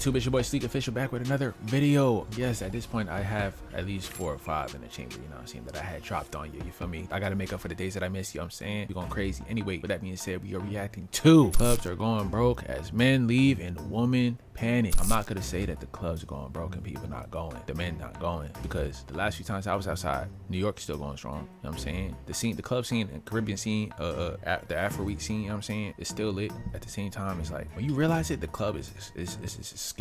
YouTube? It's your boy Sleek Official back with another video. Yes, at this point I have at least 4 or 5 in the chamber, you know what I'm saying, that I had dropped on you feel me? I gotta make up for the days that I missed, you know what I'm saying? We're going crazy. Anyway, with that being said, we are reacting to clubs are going broke as men leave and women panic. I'm not gonna say that the clubs are going broke and people not going, the men not going, because the last few times I was outside, New York is still going strong, you know what I'm saying? The scene, the club scene and Caribbean scene, the Afrobeat scene, you know what I'm saying, it's still lit. At the same time, it's like when you realize it, the club is a scam.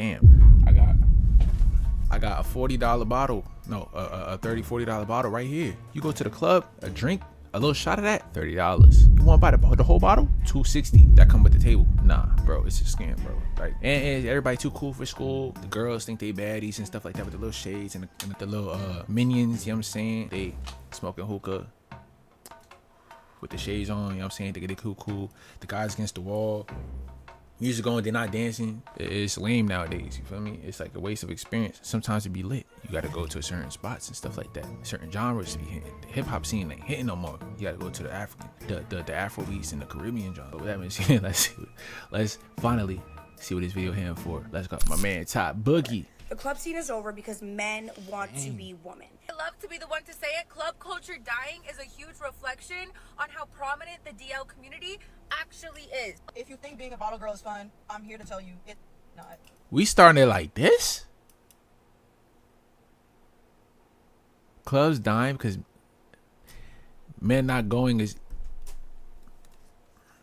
I got a $40 bottle, no, a $30-$40 bottle right here. You go to the club, a drink, a little shot of that, $30. You want to buy the whole bottle? $260. That come with the table. Nah, bro, it's a scam, bro. Right? And everybody too cool for school. The girls think they baddies and stuff like that with the little shades and the little minions. You know what I'm saying? They smoking hookah with the shades on. You know what I'm saying? They get cool. The guys against the wall. Music going, they're not dancing. It's lame nowadays, you feel me? It's like a waste of experience. Sometimes it be lit. You gotta go to certain spots and stuff like that. Certain genres to be hitting. The hip hop scene ain't hitting no more. You gotta go to the African, the Afro beats and the Caribbean genre. But with that being said, let's finally see what this video here for. Let's go. My man Top Boogie. The club scene is over because men want to be women. I love to be the one to say it. Club culture dying is a huge reflection on how prominent the DL community actually is. If you think being a bottle girl is fun, I'm here to tell you it's not. We starting it like this? Clubs dying because men not going is...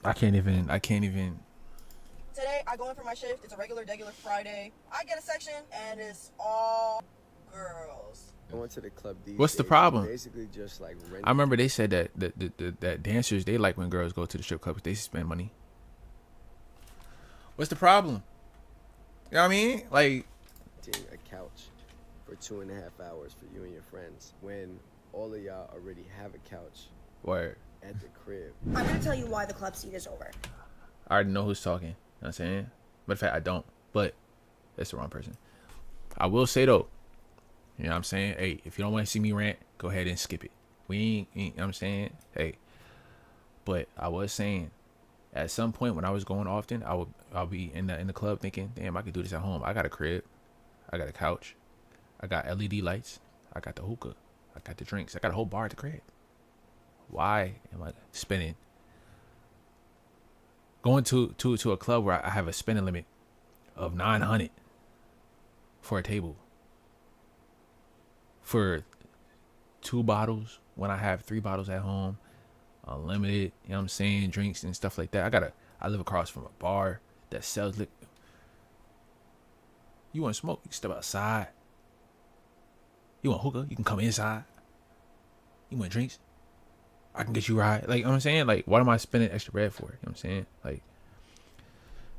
I can't even. Today, I go in for my shift. It's a regular Friday. I get a section, and it's all girls. I went to the club these What's the days, problem? Basically just like renting. I remember they said that dancers, they like when girls go to the strip club because they spend money. What's the problem? You know what I mean? Like, a couch for 2.5 hours for you and your friends when all of y'all already have a couch word. at the crib. I'm going to tell you why the club scene is over. I already know who's talking. You know what I'm saying? But in fact, I don't. But that's the wrong person. I will say though, you know what I'm saying? Hey, if you don't want to see me rant, go ahead and skip it. We ain't you know what I'm saying? Hey. But I was saying, at some point when I was going often, I'll be in the club thinking, damn, I could do this at home. I got a crib. I got a couch. I got LED lights. I got the hookah. I got the drinks. I got a whole bar at the crib. Why am I spending? Going to a club where I have a spending limit of $900 for a table. For 2 bottles when I have 3 bottles at home, unlimited, you know what I'm saying, drinks and stuff like that. I live across from a bar that sells liquor. You want to smoke? You can step outside. You want hookah? You can come inside. You want drinks? I can get you right. Like, you know what I'm saying? Like, what am I spending extra bread for? You know what I'm saying? Like,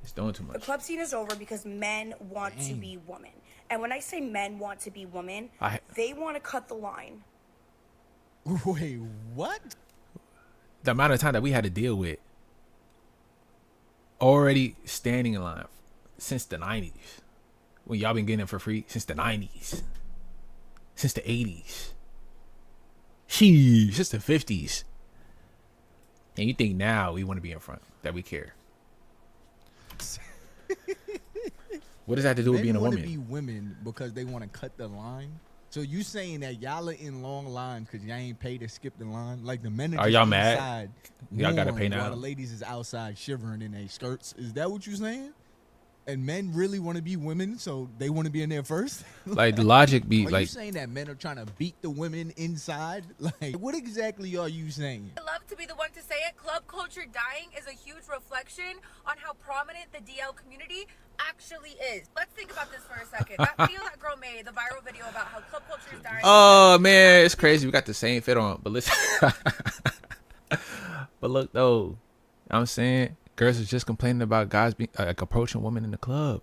it's doing too much. The club scene is over because men want to be women. And when I say men want to be women, they want to cut the line. Wait, what? The amount of time that we had to deal with already standing in line since the 90s. When y'all been getting it for free since the 90s. Since the 80s. Since the 50s. And you think now we want to be in front, that we care. What does that have to do with being a woman? Men want to be women because they want to cut the line. So you saying that y'all are in long lines because y'all ain't paid to skip the line? Like the men are y'all mad? Y'all gotta pay now. While the ladies is outside shivering in their skirts. Is that what you saying? And men really want to be women, so they want to be in there first? Like the logic be are like, you saying that men are trying to beat the women inside? Like, what exactly are you saying? I love to be the one to say it. Club culture dying is a huge reflection on how prominent the DL community actually is. Let's think about this for a second. That video that girl made, the viral video about how club culture is dying. oh man, it's crazy. We got the same fit on, but listen. But look though, you know what I'm saying, girls are just complaining about guys being like approaching women in the club,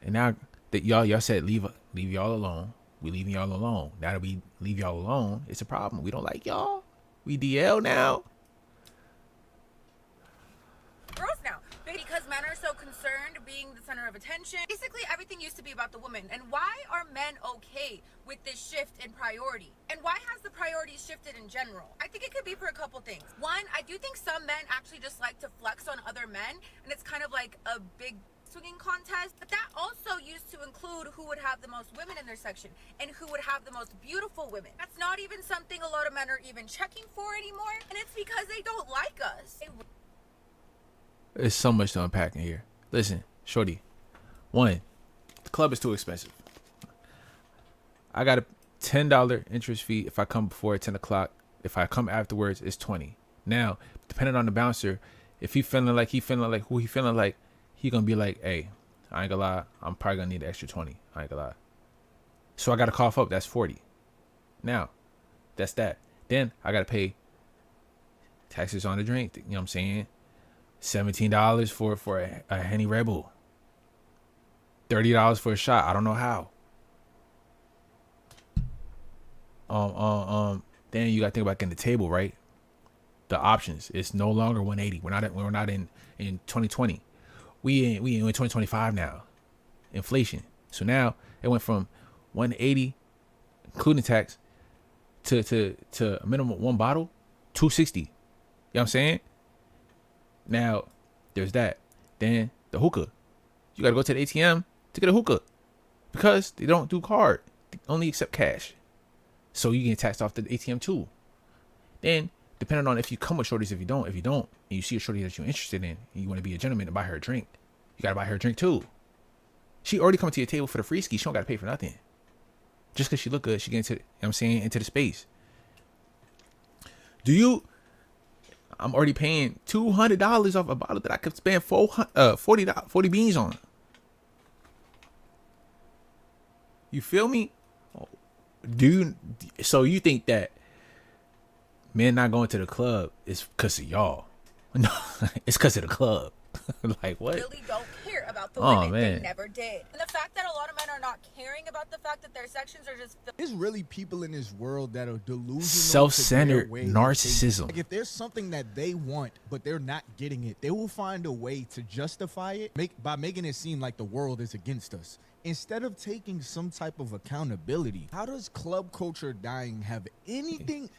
and now that y'all said leave y'all alone, we leaving y'all alone. Now that we leave y'all alone, it's a problem. We don't like y'all. We DL now. Girls now, because men are so concerned being the center of attention. Basically, everything used to be about the woman. And why are men okay with this shift in priority? And why has the priorities shifted in general? I think it could be for a couple things. One, I do think some men actually just like to flex on other men, and it's kind of like a big swinging contest, but that also used to include who would have the most women in their section and who would have the most beautiful women. That's not even something a lot of men are even checking for anymore, and it's because they don't like us. There's so much to unpack in here. Listen, shorty. One, the club is too expensive. I got a $10 interest fee if I come before 10 o'clock. If I come afterwards, it's 20. Now, depending on the bouncer, if he feeling like who he feeling like, he gonna be like, hey, I ain't gonna lie, I'm probably gonna need an extra 20. I ain't gonna lie. So I gotta cough up, that's 40. Now, that's that. Then I gotta pay taxes on the drink, you know what I'm saying? $17 for a Henny Red Bull. $30 for a shot. I don't know how. Then you gotta think about getting the table, right? The options. It's no longer 180. We're not in 2020. We in 2025 now. Inflation. So now it went from 180, including tax, to a minimum one bottle, 260. You know what I'm saying? Now, there's that. Then the hookah. You gotta go to the ATM to get a hookah because they don't do card. They only accept cash. So you get taxed off the ATM too. Then, depending on if you come with shorties, if you don't, and you see a shorty that you're interested in, and you want to be a gentleman and buy her a drink, you gotta buy her a drink too. She already coming to your table for the free ski. She don't gotta pay for nothing. Just because she look good, she get into, you know what I'm saying, into the space. I'm already paying $200 off a bottle that I could spend 40 beans on. You feel me? So you think that men not going to the club is because of y'all? No, it's because of the club. Like what? Really don't care about the women. Man. They never did. And the fact that a lot of men are not caring about the fact that their sections are just There's really people in this world that are delusional, self-centered to their way. narcissism. Like if there's something that they want but they're not getting it, they will find a way to justify it by making it seem like the world is against us. Instead of taking some type of accountability, how does club culture dying have anything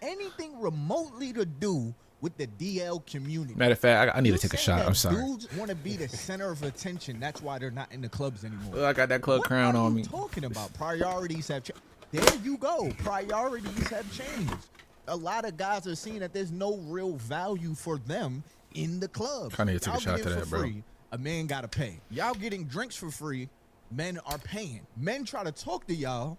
remotely to do with the DL community? Matter of fact, I need to take a shot. I'm sorry. Dudes want to be the center of attention. That's why they're not in the clubs anymore. I got that club crown on me. What are you talking about? Priorities have changed. There you go. Priorities have changed. A lot of guys are seeing that there's no real value for them in the club. I need to take a shot to that, bro. Free, a man got to pay. Y'all getting drinks for free. Men are paying. Men try to talk to y'all,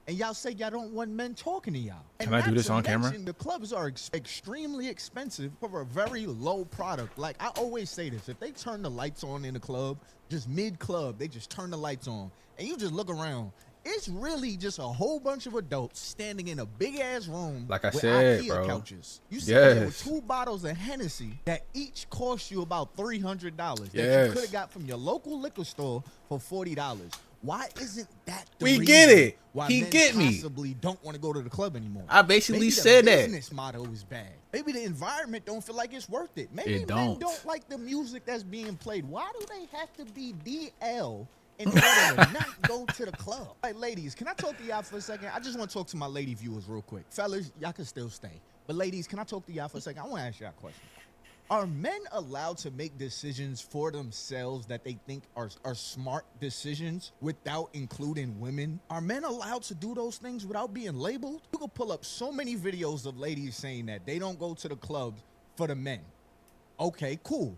and y'all say y'all don't want men talking to y'all. Can I do this on camera? The clubs are extremely expensive for a very low product. Like I always say this, if they turn the lights on in the club, just mid-club, they just turn the lights on, and you just look around, it's really just a whole bunch of adults standing in a big-ass room like I with said, IKEA bro. couches. You sit there with Yes. 2 bottles of Hennessy that each cost you about $300 that Yes. you could have got from your local liquor store for $40. Why isn't that the We reason get it. why He men get me. possibly don't want to go to the club anymore? I basically Maybe said the that. business motto is bad. Maybe the environment don't feel like it's worth it. Maybe It men don't. don't like the music that's being played. Why do they have to be DL in order to not go to the club? Hey, ladies, can I talk to y'all for a second? I just want to talk to my lady viewers real quick. Fellas, y'all can still stay. But ladies, can I talk to y'all for a second? I want to ask y'all a question. Are men allowed to make decisions for themselves that they think are smart decisions without including women? Are men allowed to do those things without being labeled? You can pull up so many videos of ladies saying that they don't go to the clubs for the men. Okay, cool.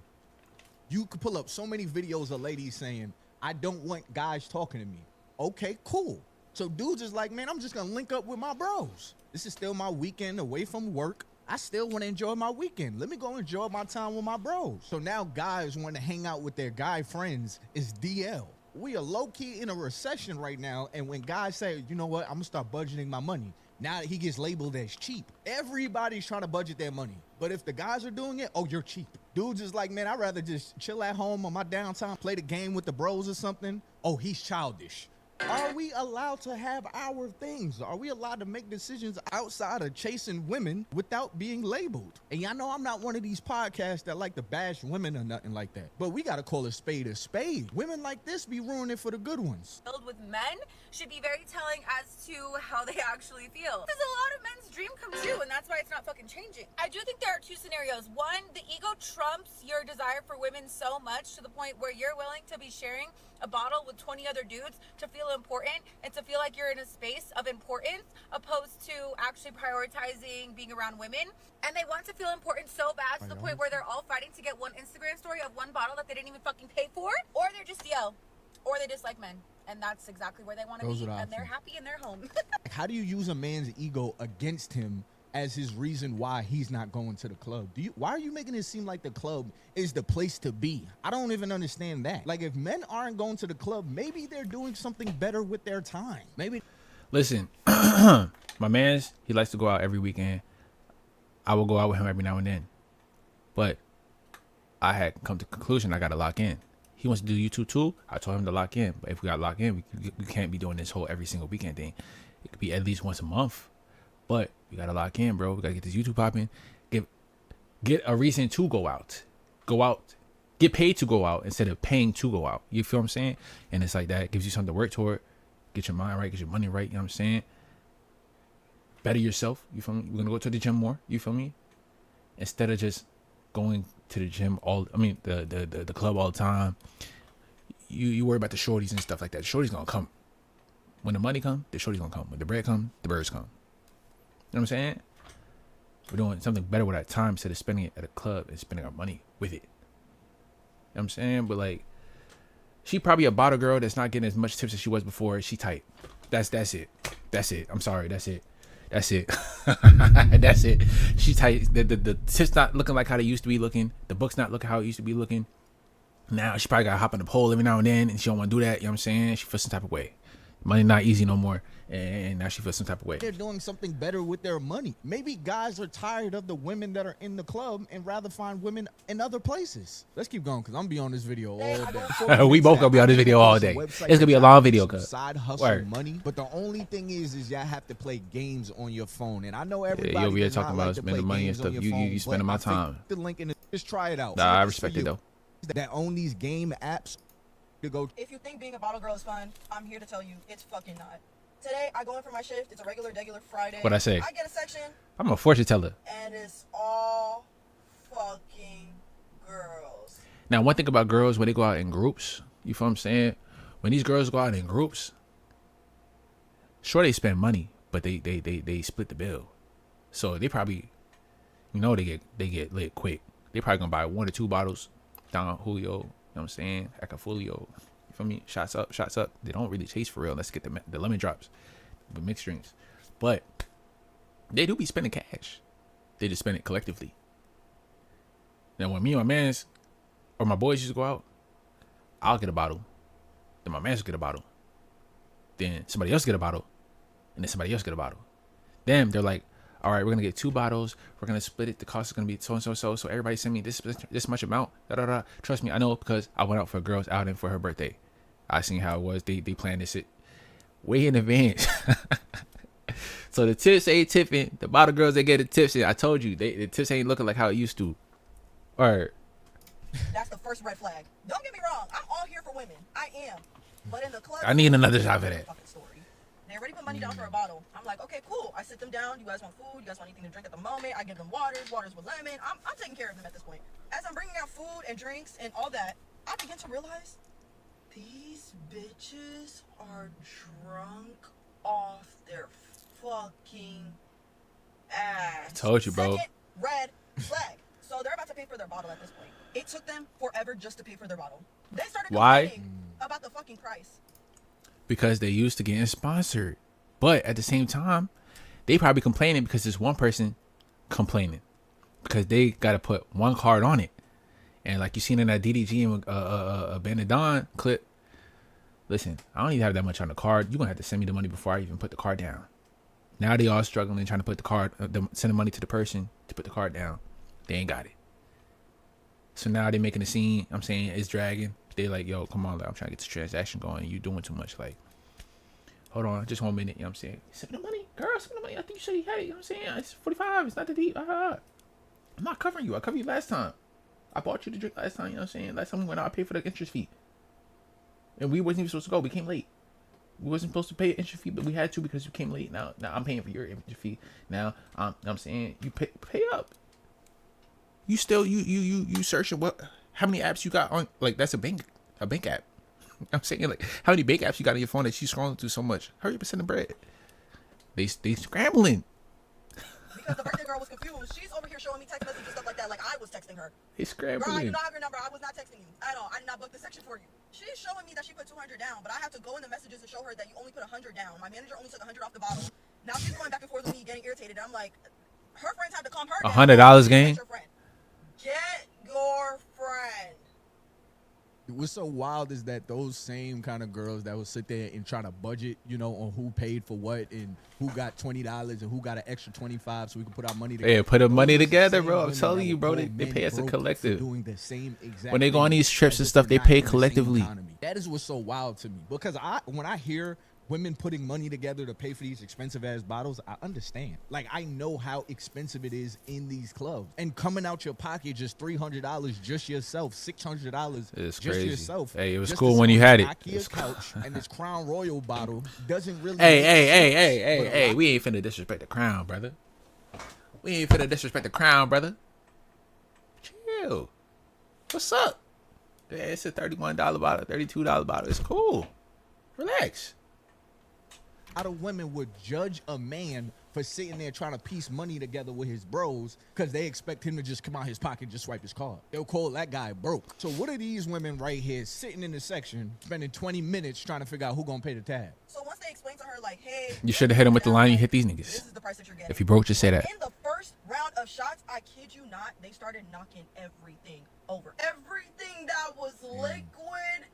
You could pull up so many videos of ladies saying, I don't want guys talking to me. Okay, cool. So dudes is like, man, I'm just gonna link up with my bros. This is still my weekend away from work. I still want to enjoy my weekend. Let me go enjoy my time with my bros. So now guys want to hang out with their guy friends is DL. We are low-key in a recession right now, and when guys say, you know what, I'm going to start budgeting my money, now he gets labeled as cheap. Everybody's trying to budget their money. But if the guys are doing it, oh, you're cheap. Dudes is like, man, I'd rather just chill at home on my downtime, play the game with the bros or something. Oh, he's childish. Are we allowed to have our things? Are we allowed to make decisions outside of chasing women without being labeled? And y'all know I'm not one of these podcasts that like to bash women or nothing like that. But we got to call a spade a spade. Women like this be ruining it for the good ones. filled with men should be very telling as to how they actually feel. This is a lot of men's dream come true, and that's why it's not fucking changing. I do think there are 2 scenarios scenarios. One, the ego trumps your desire for women so much to the point where you're willing to be sharing a bottle with 20 other dudes to feel important and to feel like you're in a space of importance, opposed to actually prioritizing being around women. And they want to feel important so bad to the point where they're all fighting to get one Instagram story of one bottle that they didn't even fucking pay for, or they're just or they dislike men. And that's exactly where they want to be, and they're happy in their home. How do you use a man's ego against him as his reason why he's not going to the club? Why are you making it seem like the club is the place to be? I don't even understand that. Like, if men aren't going to the club, maybe they're doing something better with their time. Maybe. Listen, my man's, he likes to go out every weekend. I will go out with him every now and then. But I had come to the conclusion I got to lock in. He wants to do YouTube too. I told him to lock in. But if we got locked in, we can't be doing this whole every single weekend thing. It could be at least once a month. But we got to lock in, bro. We got to get this YouTube popping. Get a reason to go out. Go out. Get paid to go out instead of paying to go out. You feel what I'm saying? And it's like that. It gives you something to work toward. Get your mind right. Get your money right. You know what I'm saying? Better yourself. You feel me? We're going to go to the gym more. You feel me? Instead of just going to the gym the club all the time. You worry about the shorties and stuff like that. The shorties gonna come. When the money come, the shorties gonna come. When the bread come, the birds come. You know what I'm saying? We're doing something better with our time instead of spending it at a club and spending our money with it. You know what I'm saying? But like, she probably a bottle girl that's not getting as much tips as she was before. She tight. That's it. That's it. I'm sorry. That's it. That's it. That's it. She tight. The tips not looking like how they used to be looking. The book's not looking how it used to be looking. Now she probably got to hop on the pole every now and then, and she don't want to do that. You know what I'm saying? She feels some type of way. Money not easy no more, and now she feels some type of way. They're doing something better with their money. Maybe guys are tired of the women that are in the club and rather find women in other places. Let's keep going, because I'm gonna be on this video all day. We both gonna be on this video all day. It's gonna be a long video, cuz. Side hustle money, but the only thing is y'all have to play games on your phone, and I know everybody. Yeah, we are talking about spending money and stuff. You spending my time. The link in just try it out. Nah, I respect it though. That own these game apps. To go. If you think being a bottle girl is fun, I'm here to tell you it's fucking not. Today, I go in for my shift. It's a regular Friday. What I say? I get a section. I'm a fortune teller. And it's all fucking girls. Now, one thing about girls, when they go out in groups, you feel what I'm saying? When these girls go out in groups, sure, they spend money, but they split the bill. So they probably, they get lit quick. They probably gonna buy 1 or 2 bottles down Julio. You know what I'm saying? Acafulio. You feel me? Shots up. They don't really chase for real. Let's get the lemon drops, the mixed drinks. But they do be spending cash. They just spend it collectively. Now, when me and my mans or my boys used to go out, I'll get a bottle. Then my mans will get a bottle. Then somebody else get a bottle. And then somebody else get a bottle. Then they're like, all right, we're going to get 2 bottles. We're going to split it. The cost is going to be so. So everybody send me this much amount. Trust me, I know, because I went out for a girl's outing for her birthday. I seen how it was. They planned this shit way in advance. So the tips ain't tipping. The bottle girls, they get the tips in. I told you, the tips ain't looking like how it used to. Or that's the first red flag. Don't get me wrong. I'm all here for women. I am. But in the club, I need another shot for that. They already put money down for a bottle. I'm like, okay, cool. I sit them down. You guys want food? You guys want anything to drink at the moment? I give them waters with lemon. I'm taking care of them at this point. As I'm bringing out food and drinks and all that, I begin to realize these bitches are drunk off their fucking ass. I told you, bro. Second red flag. So they're about to pay for their bottle at this point. It took them forever just to pay for their bottle. They started complaining about the fucking price. Because they used to getting sponsored. But at the same time, they probably complaining because there's one person complaining. Because they got to put one card on it. And like you seen in that DDG and Benadon clip, listen, I don't even have that much on the card. You're going to have to send me the money before I even put the card down. Now they all struggling trying to put the card, send the money to the person to put the card down. They ain't got it. So now they making a scene. I'm saying it's dragging. They like, yo, come on, like, I'm trying to get this transaction going. You doing too much. Like, hold on, just 1 minute. You know what I'm saying? Send me the money, girl. Send me the money. I think you said you had it. You know what I'm saying? It's 45. It's not that deep. I'm not covering you. I covered you last time. I bought you the drink last time. You know what I'm saying? Last time we went out, I paid for the interest fee. And we wasn't even supposed to go. We came late. We wasn't supposed to pay an interest fee, but we had to because you came late. Now I'm paying for your interest fee. Now I'm saying you pay up. You still you searching what? How many apps you got on? Like that's a bank app. I'm saying like how many bank apps you got on your phone that you scrolling through so much? Hurry up and send the bread. They scrambling. Because the birthday girl was confused. She's over here showing me text messages and stuff like that, like I was texting her. They Girl, I do scrambling. not have your number. I was not texting you at all. I did not book the section for you. She's showing me that she put 200 down, but I have to go in the messages and show her that you only put 100 down. My manager only took 100 off the bottle. Now she's going back and forth with me, getting irritated. I'm like, her friends had to calm her down. $100 game. Get your friend. What's so wild is that those same kind of girls that would sit there and try to budget, you know, on who paid for what and who got $20 and who got an extra 25 so we can put our money together. Yeah, put the money Those are the together, same bro. I'm women telling that you, would bro. call They men pay as a broke for collective. doing the same exact When they go on thing these trips as and if stuff, we're they not pay in the same collectively. economy. That is what's so wild to me because when I hear women putting money together to pay for these expensive ass bottles, I understand. Like I know how expensive it is in these clubs, and coming out your pocket just $300 just yourself, $600 It's just crazy. yourself. Hey, it was just cool to when sit you on had this it. IKEA It's couch and this Crown Royal bottle doesn't really. Hey, make hey, hey, sense, hey, but hey, hey. We ain't finna disrespect the crown, brother. We ain't finna disrespect the crown, brother. Chill. What's up? Yeah, it's a $31 bottle, $32 bottle. It's cool. Relax. A lot of women would judge a man for sitting there trying to piece money together with his bros because they expect him to just come out his pocket and just swipe his card. They'll call that guy broke. So what are these women right here sitting in the section spending 20 minutes trying to figure out who gonna pay the tab? So once they explain to her, like, hey, You should have hit him with the line. You hit these this niggas. is the price that you're getting. If you broke, just say that. In the first round of shots, I kid you not, they started knocking everything over. Everything that was liquid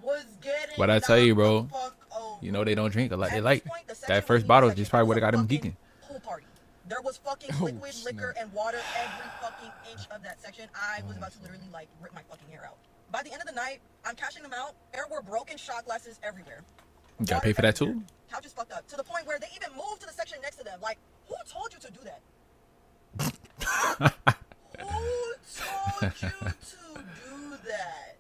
was getting What I tell you, knocked bro, the fuck over. you know they don't drink a lot. They At like this point, the section that was first the bottle. section. Just probably would It have got was him a fucking geeking. Pool party. There was fucking Oh, liquid, snap. liquor, and water every fucking inch of that section. I was about to literally like rip my fucking hair out. By the end of the night, I'm cashing them out. There were broken shot glasses everywhere. You gotta Water pay for that everywhere. too. Couches fucked up to the point where they even moved to the section next to them. Like, who told you to do that? Who told you to do that?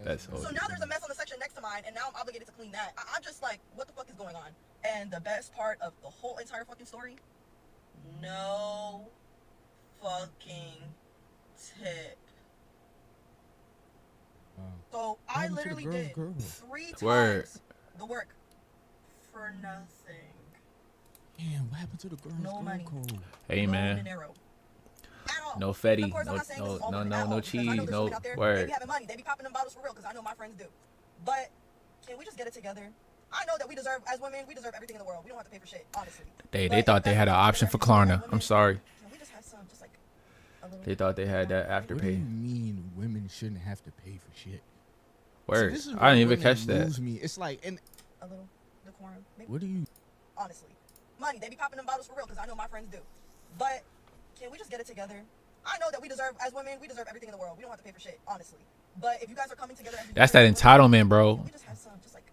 That's So now there's a mess on the section next to mine, and now I'm obligated to clean that. I'm just like, what the fuck is going on? And the best part of the whole entire fucking story, no fucking tip. So I happened to the literally girl's did girl? 3 times Word. the work for nothing. Damn, what happened to the girl's No girl money. code? Hey No man, dinero. At all. no fetty, Of course, I'm not saying this is all women at all, because I know cheese, there's no women out there, They word. be having money. They be popping them bottles for real, because I know my friends do. But can we just get it together? I know that we deserve, as women, we deserve everything in the world. We don't have to pay for shit, honestly. They But thought they as had an women, option for everything as Klarna. I'm women, sorry. Can we just have some, just like a little? They thought they had that What do you afterpay. mean women shouldn't have to pay for shit? Word. See, this is I where didn't even women catch that. lose me. It's like, and A little decorum. Maybe. what do you? Honestly, money. They be popping them bottles for real, because I know my friends do. But can we just get it together? I know that we deserve, as women, we deserve everything in the world. We don't have to pay for shit, honestly. But if you guys are coming together, as you That's do that as women, entitlement, bro. Can we just have some, just like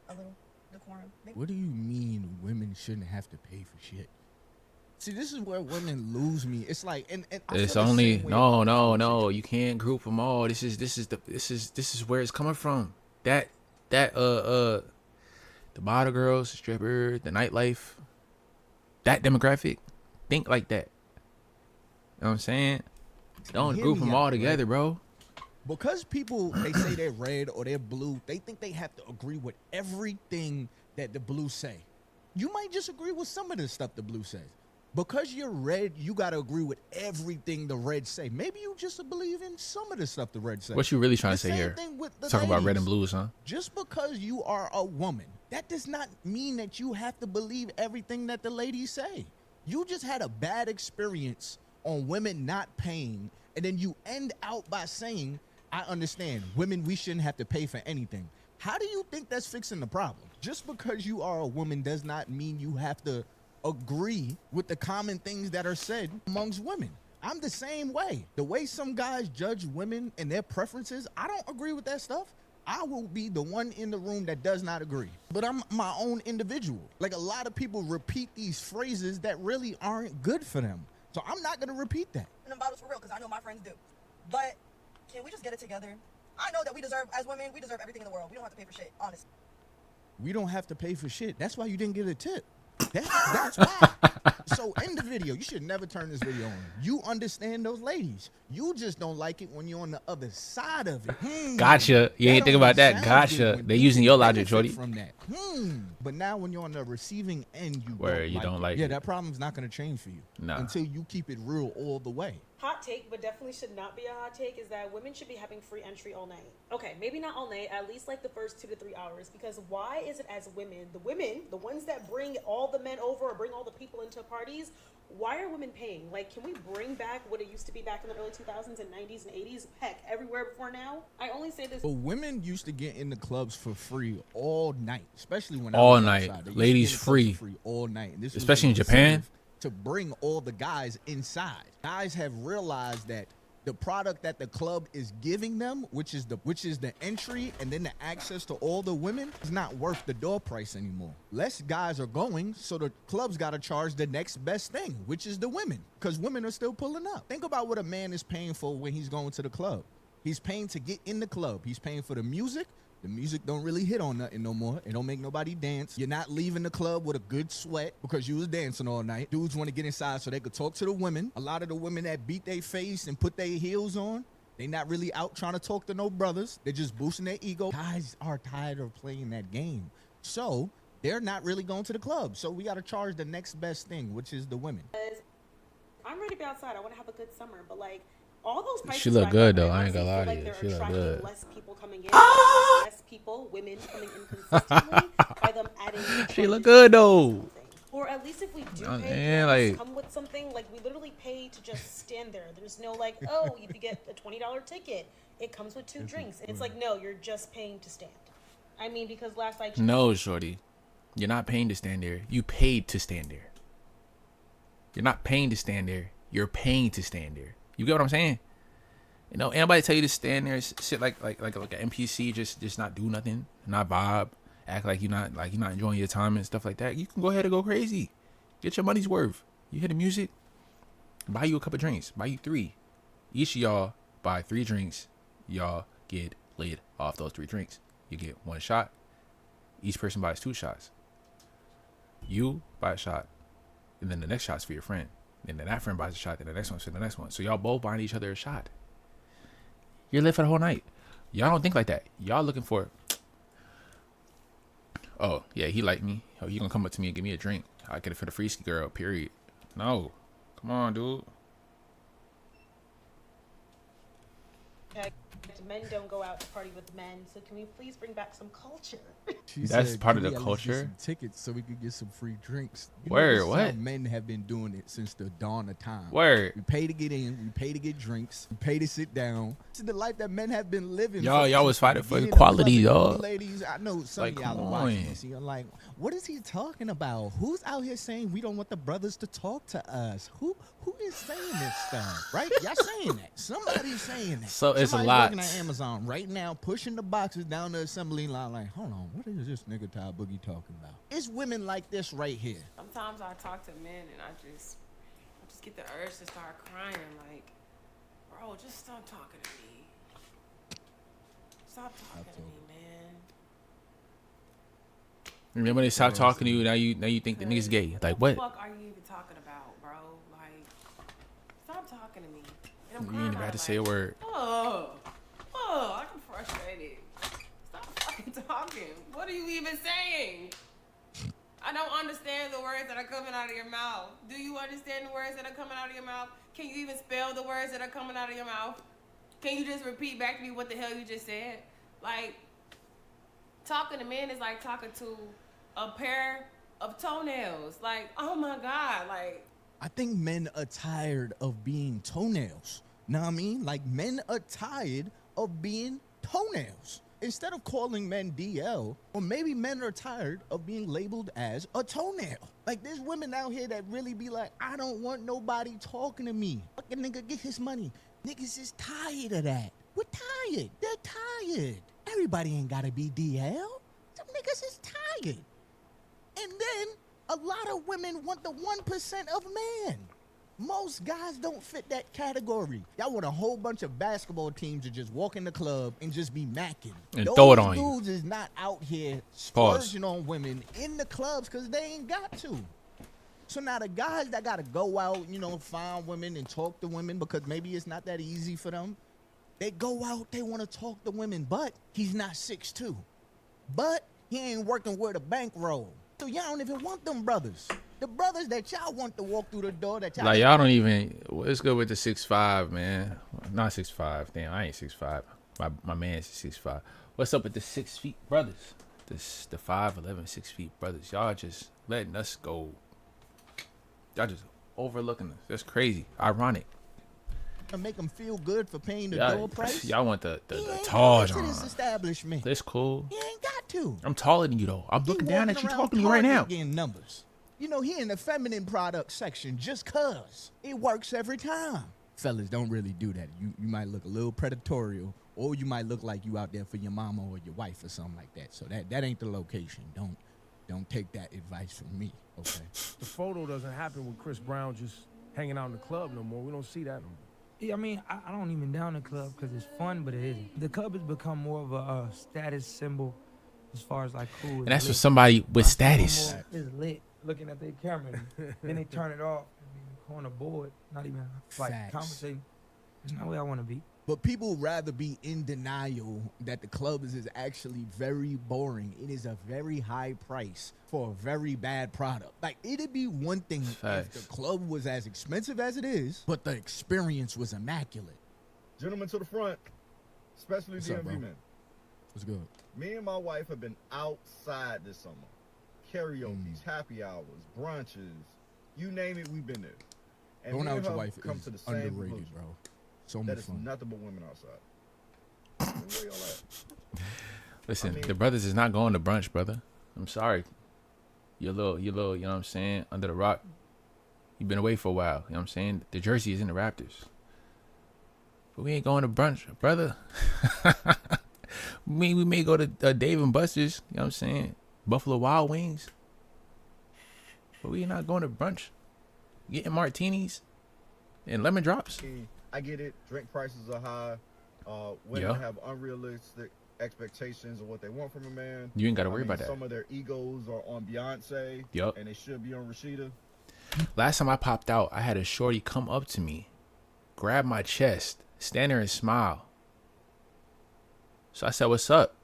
a little decorum? Maybe. What do you mean women shouldn't have to pay for shit? See, this is where women lose me. It's like, and I feel It's the only same way no, about no, relationships. no. You can't group them all. This is where it's coming from. That the model girls, stripper, the nightlife, that demographic, think like that. You know what I'm saying? Don't Hear group me them out, all right? together, bro. Because people, they say they're red or they're blue, they think they have to agree with everything that the blue say. You might just agree with some of the stuff the blue says. Because you're red, you got to agree with everything the red say. Maybe you just believe in some of the stuff the red say. What you really trying The to say same here? thing with the Talking about red and ladies. blues, huh? Just because you are a woman, that does not mean that you have to believe everything that the ladies say. You just had a bad experience on women not paying, and then you end out by saying, I understand, women, we shouldn't have to pay for anything. How do you think that's fixing the problem? Just because you are a woman does not mean you have to agree with the common things that are said amongst women. I'm the same way. The way some guys judge women and their preferences, I don't agree with that stuff. I will be the one in the room that does not agree. But I'm my own individual. Like a lot of people repeat these phrases that really aren't good for them. So I'm not going to repeat that. Them bottles for real, because I know my friends do. But can we just get it together? I know that we deserve, as women, we deserve everything in the world. We don't have to pay for shit, honestly. We don't have to pay for shit. That's why you didn't get a tip. That's why. So in the video, you should never turn this video on. You understand those ladies. You just don't like it when you're on the other side of it. Gotcha. You ain't think about that. Gotcha. They using your logic, shorty. From that. But now when you're on the receiving end, you don't like it. Yeah, it. that problem's not going to change for you. Nah. Until you keep it real all the way. Hot take, but definitely should not be a hot take, is that women should be having free entry all night. Okay, maybe not all night, at least like the first 2 to 3 hours, because why is it as women, the ones that bring all the men over or bring all the people into parties, why are women paying? Like, can we bring back what it used to be back in the early 2000s and 90s and 80s? Heck, everywhere before now? I only say this. But women used to get in the clubs for free all night, especially when all I was night. outside. They used to get Ladies in the clubs free. for free all night. And this was Especially in an Japan. incentive to bring all the guys inside. Guys have realized that the product that the club is giving them, which is the entry and then the access to all the women, is not worth the door price anymore. Less guys are going, so the club's got to charge the next best thing, which is the women, because women are still pulling up. Think about what a man is paying for when he's going to the club. He's paying to get in the club. He's paying for the music. The music don't really hit on nothing no more. It don't make nobody dance. You're not leaving the club with a good sweat because you was dancing all night. Dudes want to get inside so they could talk to the women. A lot of the women that beat their face and put their heels on, they not really out trying to talk to no brothers. They're just boosting their ego. Guys are tired of playing that game. So they're not really going to the club. So we got to charge the next best thing, which is the women. I'm ready to be outside. I want to have a good summer, but like, all those prices She look back good, up, though. I I ain't gonna lie to feel you. like She they're look attracting good. less people coming in, less people, women coming in consistently by them adding. She look good, though. something. Or at least if we do Oh, pay, man, can we like- come with something. Like, we literally pay to just stand there. There's no like, oh, if you get a $20 ticket, it comes with 2 drinks. And it's like, no, you're just paying to stand. I mean, because last night. No, shorty. You're not paying to stand there. You paid to stand there. You're not paying to stand there. You're paying to stand there. You get what I'm saying? You know, anybody tell you to stand there, sit like an NPC, just not do nothing, not vibe, act like you're not enjoying your time and stuff like that. You can go ahead and go crazy. Get your money's worth. You hear the music, buy you a couple drinks, buy you 3. Each of y'all buy 3 drinks. Y'all get laid off those 3 drinks. You get 1 shot. Each person buys 2 shots. You buy a shot, and then the next shot's for your friend. And then that friend buys a shot, then the next one's for the next one. So y'all both buying each other a shot. You're lit for the whole night. Y'all don't think like that. Y'all looking for, oh, yeah, he liked me. Oh, he gonna come up to me and give me a drink. I get it for the freaky girl, period. No. Come on, dude. Men don't go out to party with men, so can we please bring back some culture? She That's said, part of "Can the we at least get culture?" some tickets so we could get some free drinks. You know, Word, this is how what? Men have been doing it since the dawn of time. Word. We pay to get in. We pay to get drinks. We pay to sit down. This is the life that men have been living. Y'all was fighting for being in the equality, club. dog. Ladies, I know some Like, of y'all come are watching on. this. And you're like, what is he talking about? Who's out here saying we don't want the brothers to talk to us? Who is saying this stuff? Right? Y'all saying that. Somebody's saying that. So it's a Somebody's lot. working at Amazon right now, pushing the boxes down the assembly line. Like, hold on, what is this nigga Ty Boogie talking about? It's women like this right here. Sometimes I talk to men and I just get the urge to start crying. Like, bro, just stop talking to me. Stop talking to me, man. Remember they stop talking to you, now you think the nigga's gay. Like, what? What the fuck are you even talking about, bro? Like, stop talking to me. And I'm You crying ain't about about to it, say a like, word. I'm frustrated. Stop fucking talking. What are you even saying? I don't understand the words that are coming out of your mouth. Do you understand the words that are coming out of your mouth? Can you even spell the words that are coming out of your mouth? Can you just repeat back to me what the hell you just said? Like, talking to men is like talking to a pair of toenails. Like, oh my God, like. I think men are tired of being toenails. Know what I mean? Like, men are tired of being toenails. Instead of calling men DL, or maybe men are tired of being labeled as a toenail. Like, there's women out here that really be like, I don't want nobody talking to me. Fucking nigga, get his money. Niggas is tired of that. We're tired. They're tired. Everybody ain't gotta be DL. Some niggas is tired. And then a lot of women want the 1% of men. Most guys don't fit that category. Y'all want a whole bunch of basketball teams to just walk in the club and just be macking. And throw it on you. Those dudes is not out here splurging on women in the clubs because they ain't got to. So now the guys that got to go out, you know, find women and talk to women because maybe it's not that easy for them. They go out, they want to talk to women, but he's not 6'2". But he ain't working with a bankroll. So y'all don't even want them brothers. The brothers that y'all want to walk through the door that y'all... Like, y'all don't even... It's good with the 6'5", man. Not 6'5". Damn, I ain't 6'5". My man's 6'5". What's up with the 6 feet brothers? The 5'11", 6 feet brothers. Y'all just letting us go. Y'all just overlooking us. That's crazy. Ironic. To make them feel good for paying the door price. Y'all want the Taj on. This establishment. That's cool. He ain't got to. I'm taller than you, though. I'm looking down at you, talking to you right now. Getting numbers. You know, he in the feminine product section just cuz. It works every time. Fellas, don't really do that. You might look a little predatorial, or you might look like you out there for your mama or your wife or something like that. So that ain't the location. Don't take that advice from me, okay? The photo doesn't happen with Chris Brown just hanging out in the club no more. We don't see that no more. Yeah, I mean, I don't even down the club because it's fun, but it isn't. The club has become more of a status symbol as far as like cool. And that's for somebody with status. It's lit. Looking at their camera, then they turn it off and be in the corner bored, not even like conversating. It's not where I want to be. But people rather be in denial that the club is actually very boring. It is a very high price for a very bad product. Like, it'd be one thing if the club was as expensive as it is, but the experience was immaculate. Gentlemen to the front, especially DMV men. What's good? Me and my wife have been outside this summer. Karaoke's, happy hours, brunches, you name it, we've been there. And going out with your wife come is to the same underrated, bro. So much fun. Nothing but women outside. Where y'all at? Listen, the brothers is not going to brunch, brother. I'm sorry. You're little, you know what I'm saying, under the rock. You've been away for a while, you know what I'm saying? The jersey is in the Raptors. But we ain't going to brunch, brother. We may go to Dave and Buster's, you know what I'm saying? Buffalo Wild Wings. But we not going to brunch. Getting martinis and lemon drops. I get it. Drink prices are high. Women have unrealistic expectations of what they want from a man. You ain't got to worry about that. Some of their egos are on Beyonce. Yup. And they should be on Rashida. Last time I popped out, I had a shorty come up to me, grab my chest, stand there and smile. So I said, "What's up?"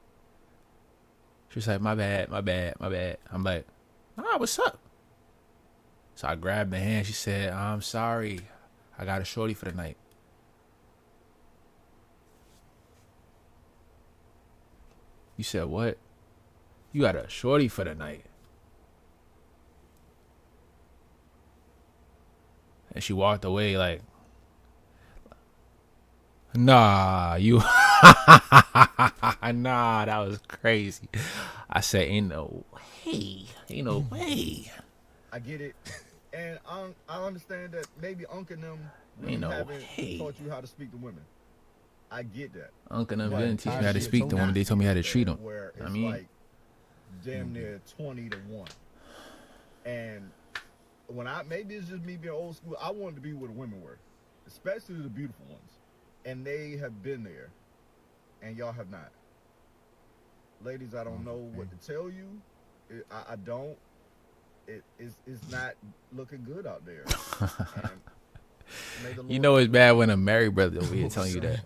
She was like, my bad. I'm like, "Ah, what's up?" So I grabbed the hand. She said, "I'm sorry. I got a shorty for the night." You said what? You got a shorty for the night. And she walked away like, nah, you... Nah, that was crazy. I said, ain't no way. I get it. And I understand that maybe Unc and them really haven't taught you how to speak to women. I get that. Unc and them didn't teach me how to speak to women. They told me how to treat them. Where it's like damn near 20 to 1. And when maybe it's just me being old school, I wanted to be where the women were, especially the beautiful ones. And they have been there, and y'all have not. Ladies, I don't know what to tell you. I don't. It's not looking good out there. You know it's bad when a married brother over here telling you that.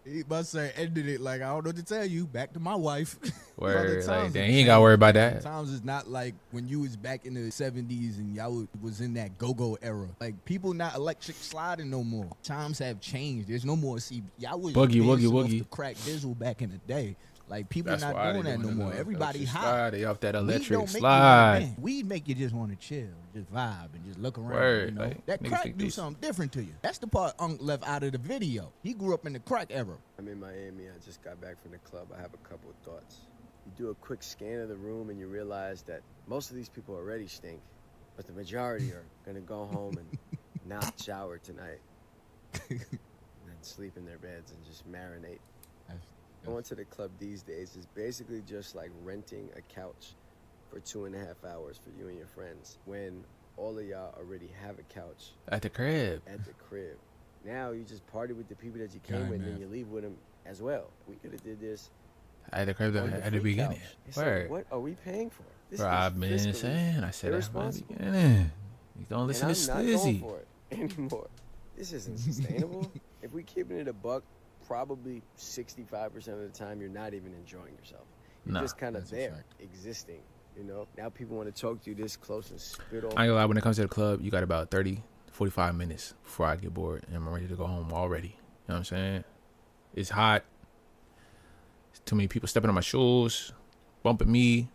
He must say ended it like, I don't know what to tell you. Back to my wife. Word, like, dang, he ain't got to worry about that. Sometimes it's not like when you was back in the 70s and y'all was in that go-go era. Like, people not electric sliding no more. Times have changed. There's no more. See, y'all was boogie. The crack dizzle back in the day. Like, people not doing that no more. Everybody hot. They off that electric slide. Weed make you just want to chill, just vibe, and just look around. Word, you know? like, that crack do something different to you. That's the part Unc left out of the video. He grew up in the crack era. I'm in Miami. I just got back from the club. I have a couple of thoughts. You do a quick scan of the room and you realize that most of these people already stink, but the majority are gonna go home and not shower tonight, and then sleep in their beds and just marinate. Going to the club these days is basically just like renting a couch for 2.5 hours for you and your friends, when all of y'all already have a couch at the crib. Now you just party with the people that you came with, and then you leave with them as well. We could have did this at the crib at the beginning. Like, what are we paying for? This Bro, I've been saying. I said that from the beginning. You don't listen to Slizzy. I'm not going for it anymore. This isn't sustainable. If we keeping it a buck, probably 65% of the time you're not even enjoying yourself. You're just kind of there, existing. You know. Now people want to talk to you this close and spit on. I ain't gonna lie. When it comes to the club, you got about 30, 45 minutes before I get bored and I'm ready to go home already. You know what I'm saying? It's hot. It's too many people stepping on my shoes, bumping me.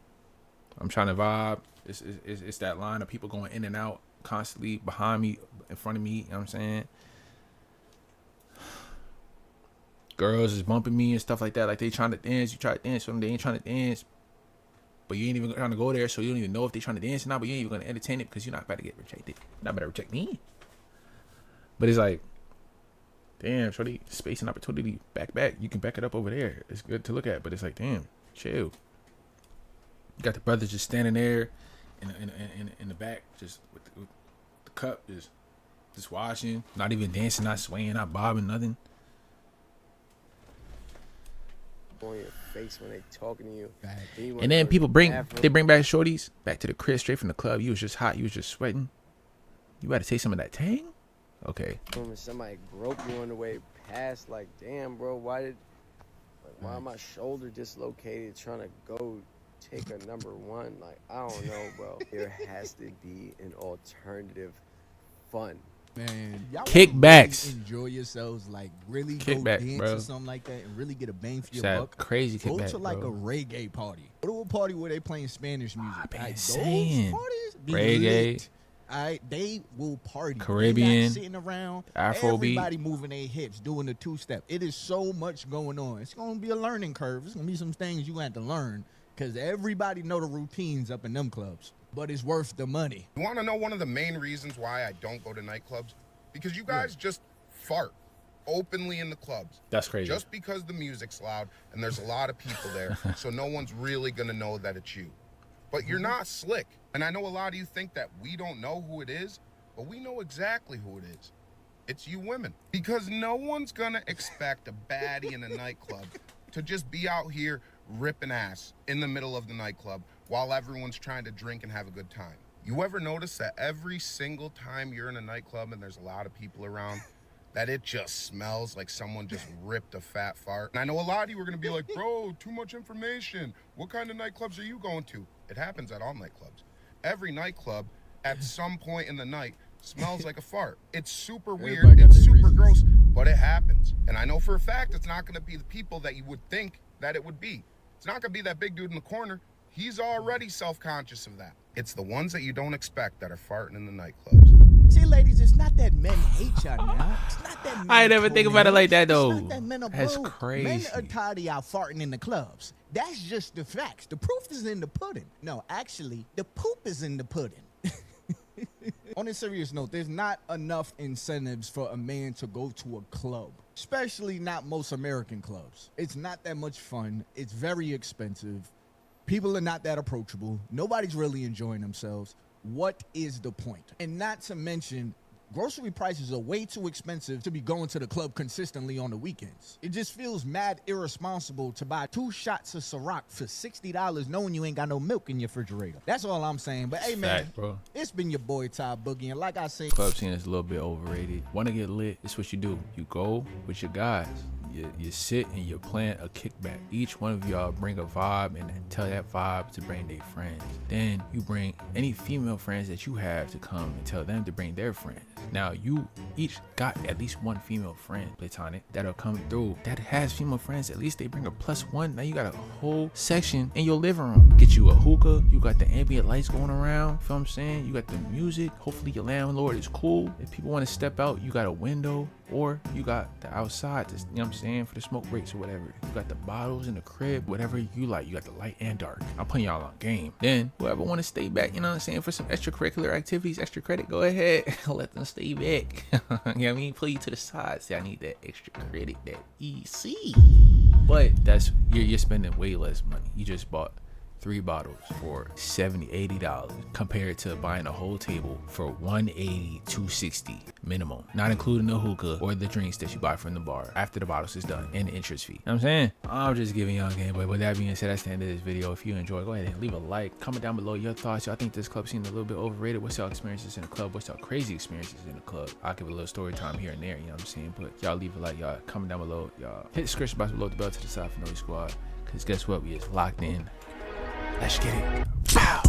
I'm trying to vibe. It's that line of people going in and out constantly behind me, in front of me. You know what I'm saying? Girls is bumping me and stuff like that. Like they trying to dance. You try to dance with them. They ain't trying to dance. But you ain't even trying to go there, so you don't even know if they trying to dance or not. But you ain't even going to entertain it because you're not about to get rejected. You're not about to reject me. But it's like, damn, shorty, space and opportunity, back. You can back it up over there. It's good to look at, but it's like, damn, chill. You got the brothers just standing there in the back, just with the cup, just watching, not even dancing, not swaying, not bobbing, nothing. On your face when they talking to you. And then people bring back shorties back to the crib straight from the club. You was just hot, you was just sweating. You better take some of that tang? Okay. When somebody grope you on the way past, like, damn, bro, why my shoulder dislocated trying to go take a number one? Like, I don't know, bro. There has to be an alternative fun. Man, y'all kickbacks. Really enjoy yourselves, like really kickback, go dance bro. or something like that, and really get a bang for your that buck. Crazy go kickback, to like bro. a reggae party. Go to a party where they playing Spanish music. I've been like, saying. those parties be Reggae. lit. Alright, they will party. Caribbean, sitting around, Afrobeat. everybody moving their hips, doing the two-step. It is so much going on. It's gonna be a learning curve. It's gonna be some things you have to learn because everybody know the routines up in them clubs. But it's worth the money. You want to know one of the main reasons why I don't go to nightclubs? Because you guys just fart openly in the clubs. That's crazy. Just because the music's loud and there's a lot of people there, so no one's really gonna know that it's you. But you're not slick. And I know a lot of you think that we don't know who it is, but we know exactly who it is. It's you women. Because no one's gonna expect a baddie in a nightclub to just be out here ripping ass in the middle of the nightclub while everyone's trying to drink and have a good time. You ever notice that every single time you're in a nightclub and there's a lot of people around, that it just smells like someone just ripped a fat fart? And I know a lot of you are going to be like, bro, too much information. What kind of nightclubs are you going to? It happens at all nightclubs. Every nightclub at some point in the night smells like a fart. It's super weird. It's super gross, but it happens. And I know for a fact it's not going to be the people that you would think that it would be. It's not going to be that big dude in the corner. He's already self-conscious of that. It's the ones that you don't expect that are farting in the nightclubs. See, ladies, it's not that men hate y'all now. It's not that men I never think about it like that, though. It's not that men are That's broke. crazy. Men are tired of y'all farting in the clubs. That's just the facts. The proof is in the pudding. No, actually, the poop is in the pudding. On a serious note, there's not enough incentives for a man to go to a club, especially not most American clubs. It's not that much fun. It's very expensive. People are not that approachable. Nobody's really enjoying themselves. What is the point? And not to mention, grocery prices are way too expensive to be going to the club consistently on the weekends. It just feels mad irresponsible to buy 2 shots of Ciroc for $60 knowing you ain't got no milk in your refrigerator. That's all I'm saying. But hey, man, Fact, bro. It's been your boy Ty Boogie, and like I say, Club scene is a little bit overrated. Want to get lit? It's what you do. You go with your guys. You sit and you plan a kickback. Each one of y'all bring a vibe and tell that vibe to bring their friends. Then you bring any female friends that you have to come and tell them to bring their friends. Now you each got at least one female friend, platonic, that'll come through. That has female friends. At least they bring a +1. Now you got a whole section in your living room. Get you a hookah. You got the ambient lights going around. Feel what I'm saying? You got the music. Hopefully your landlord is cool. If people want to step out, you got a window. Or you got the outside, you know what I'm saying, for the smoke breaks or whatever. You got the bottles in the crib, whatever you like. You got the light and dark. I'm putting y'all on game. Then whoever want to stay back, you know what I'm saying, for some extracurricular activities, extra credit, go ahead. Let them stay back. You know what I mean? Pull you to the side. Say I need that extra credit, that EC. But that's you're spending way less money. You just bought 3 bottles for $70-$80 compared to buying a whole table for $180-$260 minimum, not including the hookah or the drinks that you buy from the bar after the bottles is done and the interest fee. You know what I'm saying? I'm just giving y'all game, but with that being said, that's the end of this video. If you enjoy, go ahead and leave a like, comment down below your thoughts. Y'all think this club scene a little bit overrated? What's y'all experiences in the club? What's y'all crazy experiences in the club? I'll give a little story time here and there, you know what I'm saying? But y'all leave a like, y'all comment down below, y'all hit the description box below, the bell to the side for Noise Squad, because guess what, we is locked in. Let's get it. Pow!